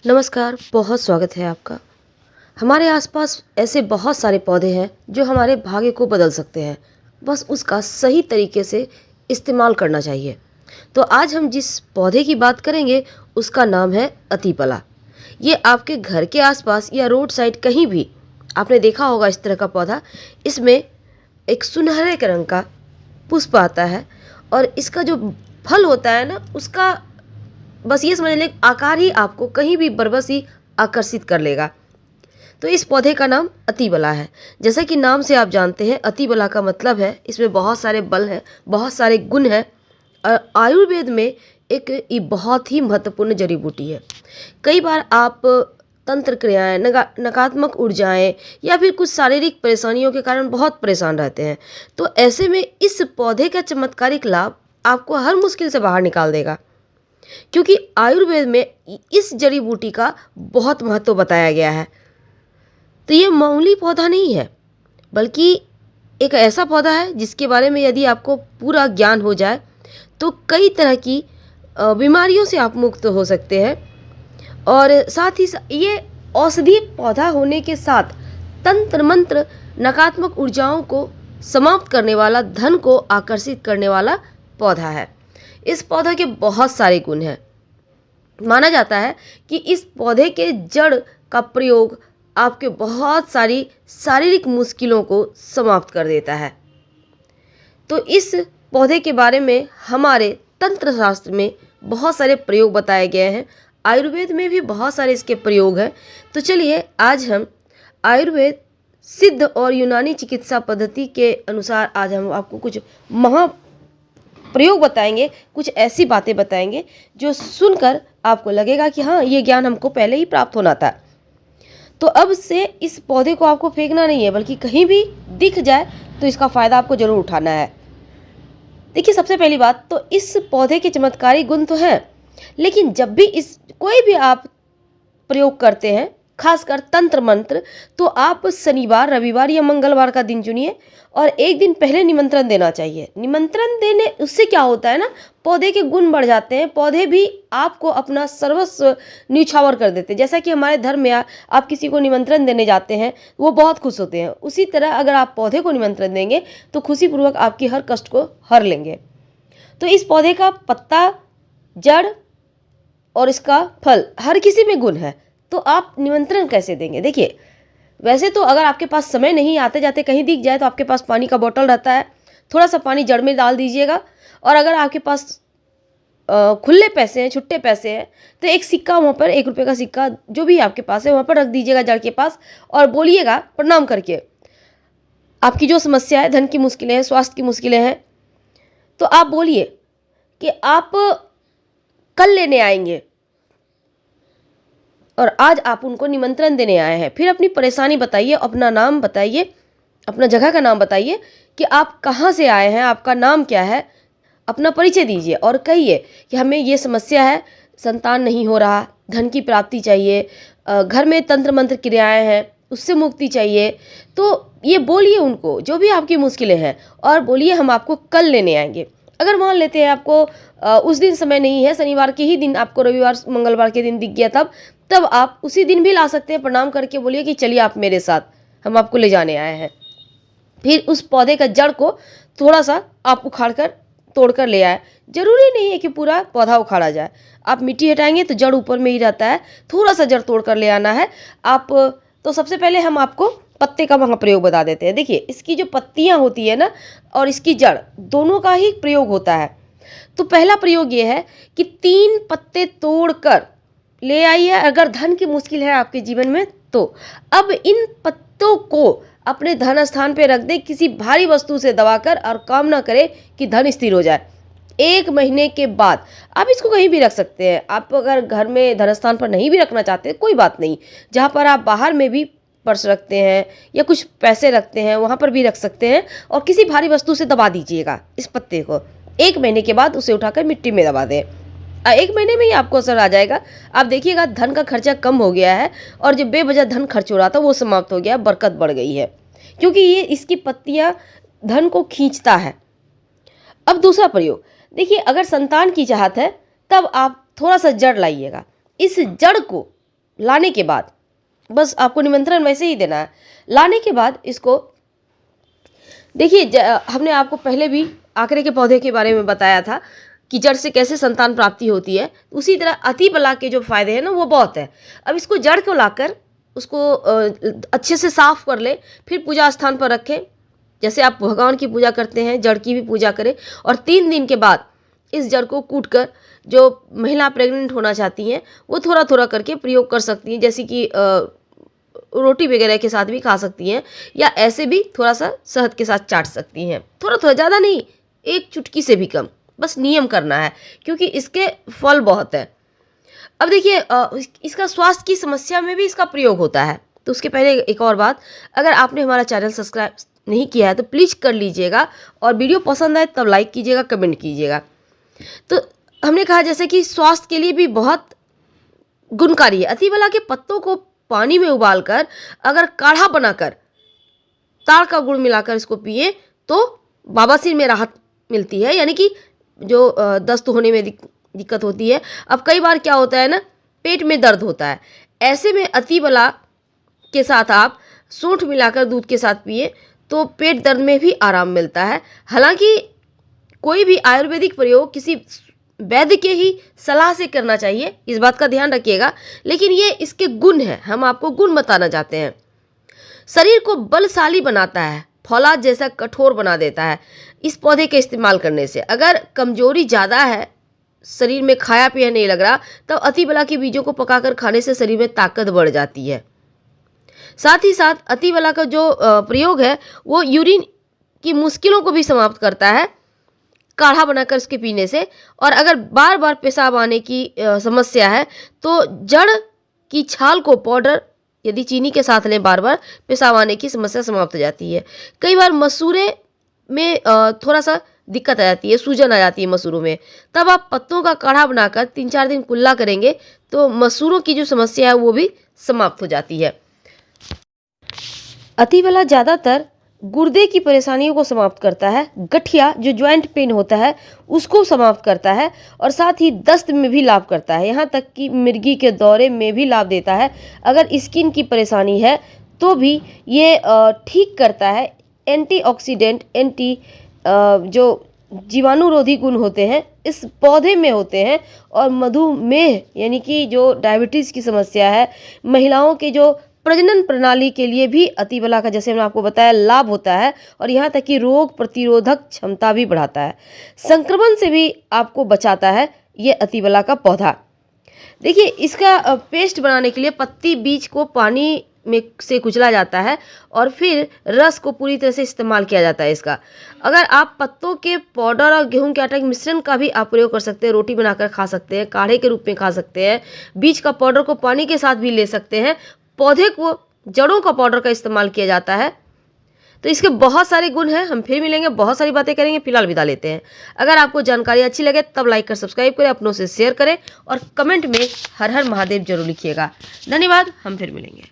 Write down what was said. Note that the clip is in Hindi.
नमस्कार, बहुत स्वागत है आपका। हमारे आसपास ऐसे बहुत सारे पौधे हैं जो हमारे भाग्य को बदल सकते हैं। बस उसका सही तरीके से इस्तेमाल करना चाहिए। तो आज हम जिस पौधे की बात करेंगे उसका नाम है अतीपला। ये आपके घर के आसपास या रोड साइड कहीं भी आपने देखा होगा इस तरह का पौधा। इसमें एक सुनहरे के रंग का पुष्प आता है और इसका जो फल होता है ना, उसका बस ये समझ लें आकार ही आपको कहीं भी बरबस ही आकर्षित कर लेगा। तो इस पौधे का नाम अतिबला है। जैसा कि नाम से आप जानते हैं, अतिबला का मतलब है इसमें बहुत सारे बल हैं, बहुत सारे गुण हैं। आयुर्वेद में एक ये बहुत ही महत्वपूर्ण जड़ी बूटी है। कई बार आप तंत्र क्रियाएं, नकारात्मक ऊर्जाएं या फिर कुछ शारीरिक परेशानियों के कारण बहुत परेशान रहते हैं। तो ऐसे में इस पौधे का चमत्कारिक लाभ आपको हर मुश्किल से बाहर निकाल देगा, क्योंकि आयुर्वेद में इस जड़ी बूटी का बहुत महत्व बताया गया है। तो ये मामूली पौधा नहीं है, बल्कि एक ऐसा पौधा है जिसके बारे में यदि आपको पूरा ज्ञान हो जाए तो कई तरह की बीमारियों से आप मुक्त हो सकते हैं। और साथ ही ये औषधीय पौधा होने के साथ तंत्र मंत्र, नकारात्मक ऊर्जाओं को समाप्त करने वाला, धन को आकर्षित करने वाला पौधा है। इस पौधे के बहुत सारे गुण हैं। माना जाता है कि इस पौधे के जड़ का प्रयोग आपके बहुत सारी शारीरिक मुश्किलों को समाप्त कर देता है। तो इस पौधे के बारे में हमारे तंत्र शास्त्र में बहुत सारे प्रयोग बताए गए हैं। आयुर्वेद में भी बहुत सारे इसके प्रयोग हैं। तो चलिए आज हम आयुर्वेद, सिद्ध और यूनानी चिकित्सा पद्धति के अनुसार आज हम आपको कुछ महा प्रयोग बताएंगे, कुछ ऐसी बातें बताएंगे जो सुनकर आपको लगेगा कि हाँ, ये ज्ञान हमको पहले ही प्राप्त होना था। तो अब से इस पौधे को आपको फेंकना नहीं है, बल्कि कहीं भी दिख जाए तो इसका फ़ायदा आपको ज़रूर उठाना है। देखिए, सबसे पहली बात तो इस पौधे के चमत्कारी गुण तो हैं, लेकिन जब भी इस कोई भी आप प्रयोग करते हैं, खासकर तंत्र मंत्र, तो आप शनिवार, रविवार या मंगलवार का दिन चुनिए और एक दिन पहले निमंत्रण देना चाहिए। निमंत्रण देने उससे क्या होता है ना, पौधे के गुण बढ़ जाते हैं, पौधे भी आपको अपना सर्वस्व न्यौछावर कर देते हैं। जैसा कि हमारे धर्म में आप किसी को निमंत्रण देने जाते हैं, वो बहुत खुश होते हैं। उसी तरह अगर आप पौधे को निमंत्रण देंगे तो खुशीपूर्वक आपकी हर कष्ट को हर लेंगे। तो इस पौधे का पत्ता, जड़ और इसका फल हर किसी में गुण है, तो आप निमंत्रण कैसे देंगे? देखिए, वैसे तो अगर आपके पास समय नहीं, आते जाते कहीं दिख जाए, तो आपके पास पानी का बोतल रहता है, थोड़ा सा पानी जड़ में डाल दीजिएगा। और अगर आपके पास खुले पैसे हैं, छुट्टे पैसे हैं, तो एक सिक्का वहाँ पर, 1 रुपये का सिक्का जो भी आपके पास है वहाँ पर रख दीजिएगा जड़ के पास और बोलिएगा प्रणाम करके, आपकी जो समस्या है, धन की मुश्किलें हैं, स्वास्थ्य की मुश्किलें हैं, तो आप बोलिए कि आप कल लेने आएंगे और आज आप उनको निमंत्रण देने आए हैं। फिर अपनी परेशानी बताइए, अपना नाम बताइए, अपना जगह का नाम बताइए कि आप कहाँ से आए हैं, आपका नाम क्या है, अपना परिचय दीजिए और कहिए कि हमें ये समस्या है, संतान नहीं हो रहा, धन की प्राप्ति चाहिए, घर में तंत्र मंत्र क्रियाएं हैं, उससे मुक्ति चाहिए। तो ये बोलिए उनको जो भी आपकी मुश्किलें हैं और बोलिए हम आपको कल लेने आएंगे। अगर मान लेते हैं आपको उस दिन समय नहीं है, शनिवार के ही दिन आपको रविवार मंगलवार के दिन दिख गया, तब आप उसी दिन भी ला सकते हैं। प्रणाम करके बोलिए कि चलिए आप मेरे साथ, हम आपको ले जाने आए हैं। फिर उस पौधे का जड़ को थोड़ा सा आप उखाड़ कर, तोड़ कर ले आए। जरूरी नहीं है कि पूरा पौधा उखाड़ा जाए, आप मिट्टी हटाएंगे तो जड़ ऊपर में ही रहता है, थोड़ा सा जड़ तोड़ कर ले आना है आप। तो सबसे पहले हम आपको पत्ते का वहाँ प्रयोग बता देते हैं। देखिए, इसकी जो पत्तियाँ होती है ना और इसकी जड़, दोनों का ही प्रयोग होता है। तो पहला प्रयोग ये है कि 3 पत्ते तोड़कर ले आइए अगर धन की मुश्किल है आपके जीवन में तो। अब इन पत्तों को अपने धन स्थान पे रख दें, किसी भारी वस्तु से दबाकर, और कामना करें कि धन स्थिर हो जाए। 1 महीने के बाद आप इसको कहीं भी रख सकते हैं। आप अगर घर में धन स्थान पर नहीं भी रखना चाहते कोई बात नहीं, जहाँ पर आप बाहर में भी पर्स रखते हैं या कुछ पैसे रखते हैं वहाँ पर भी रख सकते हैं और किसी भारी वस्तु से दबा दीजिएगा इस पत्ते को। 1 महीने के बाद उसे उठाकर मिट्टी में दबा दें। 1 महीने में ही आपको असर आ जाएगा। आप देखिएगा धन का खर्चा कम हो गया है और जो बेवजह धन खर्च हो रहा था वो समाप्त हो गया, बरकत बढ़ गई है, क्योंकि ये इसकी पत्तियां धन को खींचता है। अब दूसरा प्रयोग देखिए, अगर संतान की चाहत है तब आप थोड़ा सा जड़ लाइएगा। इस जड़ को लाने के बाद, बस आपको निमंत्रण वैसे ही देना है। लाने के बाद इसको देखिए, हमने आपको पहले भी आंकड़े के पौधे के बारे में बताया था कि जड़ से कैसे संतान प्राप्ति होती है। उसी तरह अति बला के जो फायदे हैं ना, वो बहुत है। अब इसको जड़ को लाकर उसको अच्छे से साफ कर ले, फिर पूजा स्थान पर रखें। जैसे आप भगवान की पूजा करते हैं, जड़ की भी पूजा करें। और 3 दिन के बाद इस जड़ को कूट कर, जो महिला प्रेग्नेंट होना चाहती हैं वो थोड़ा थोड़ा करके प्रयोग कर सकती हैं, जैसे कि रोटी वगैरह के साथ भी खा सकती हैं, या ऐसे भी थोड़ा सा शहद के साथ चाट सकती हैं। थोड़ा थोड़ा, ज़्यादा नहीं, 1 चुटकी से भी कम, बस नियम करना है, क्योंकि इसके फल बहुत है। अब देखिए, इसका स्वास्थ्य की समस्या में भी इसका प्रयोग होता है। तो उसके पहले एक और बात, अगर आपने हमारा चैनल सब्सक्राइब नहीं किया है तो प्लीज़ कर लीजिएगा, और वीडियो पसंद आए तब लाइक कीजिएगा, कमेंट कीजिएगा। तो हमने कहा जैसे कि स्वास्थ्य के लिए भी बहुत गुणकारी है। अतिबला के पत्तों को पानी में उबालकर अगर काढ़ा बनाकर ताड़ का गुड़ मिलाकर इसको पिए तो बवासीर में राहत मिलती है, यानी कि जो दस्त होने में दिक्कत होती है। अब कई बार क्या होता है ना, पेट में दर्द होता है, ऐसे में अतिबला के साथ आप सूंठ मिलाकर दूध के साथ पिए तो पेट दर्द में भी आराम मिलता है। हालांकि कोई भी आयुर्वेदिक प्रयोग किसी वैद्य के ही सलाह से करना चाहिए, इस बात का ध्यान रखिएगा। लेकिन ये इसके गुण हैं, हम आपको गुण बताना चाहते हैं। शरीर को बलशाली बनाता है, फौलाद जैसा कठोर बना देता है इस पौधे के इस्तेमाल करने से। अगर कमजोरी ज़्यादा है, शरीर में खाया पिया नहीं लग रहा, तो अतिबला के बीजों को पकाकर खाने से शरीर में ताकत बढ़ जाती है। साथ ही साथ अतिबला का जो प्रयोग है वो यूरिन की मुश्किलों को भी समाप्त करता है काढ़ा बनाकर उसके पीने से। और अगर बार बार पेशाब आने की समस्या है तो जड़ की छाल को पाउडर यदि चीनी के साथ लें, बार बार पेशाब आने की समस्या समाप्त हो जाती है। कई बार मसूरे में थोड़ा सा दिक्कत आ जाती है, सूजन आ जाती है मसूरों में, तब आप पत्तों का काढ़ा बनाकर 3-4 दिन कुल्ला करेंगे तो मसूरों की जो समस्या है वो भी समाप्त हो जाती है। अतिबला ज़्यादातर गुर्दे की परेशानियों को समाप्त करता है, गठिया जो ज्वाइंट पेन होता है उसको समाप्त करता है, और साथ ही दस्त में भी लाभ करता है, यहाँ तक कि मिर्गी के दौरे में भी लाभ देता है। अगर स्किन की परेशानी है तो भी ये ठीक करता है। एंटीऑक्सीडेंट, जो जीवाणुरोधी गुण होते हैं इस पौधे में होते हैं। और मधुमेह यानी कि जो डायबिटीज़ की समस्या है, महिलाओं के जो प्रजनन प्रणाली के लिए भी अतिबला का, जैसे मैंने आपको बताया, लाभ होता है। और यहाँ तक कि रोग प्रतिरोधक क्षमता भी बढ़ाता है, संक्रमण से भी आपको बचाता है ये अतिबला का पौधा। देखिए, इसका पेस्ट बनाने के लिए पत्ती बीज को पानी में से कुचला जाता है और फिर रस को पूरी तरह से इस्तेमाल किया जाता है इसका। अगर आप पत्तों के पाउडर और गेहूं के आटे के मिश्रण का भी आप प्रयोग कर सकते हैं, रोटी बनाकर खा सकते हैं, काढ़े के रूप में खा सकते हैं, बीज का पाउडर को पानी के साथ भी ले सकते हैं, पौधे को जड़ों का पाउडर का इस्तेमाल किया जाता है। तो इसके बहुत सारे गुण हैं। हम फिर मिलेंगे, बहुत सारी बातें करेंगे। फिलहाल विदा लेते हैं। अगर आपको जानकारी अच्छी लगे तब लाइक कर सब्सक्राइब करें, अपनों से शेयर करें और कमेंट में हर हर महादेव जरूर लिखिएगा। धन्यवाद, हम फिर मिलेंगे।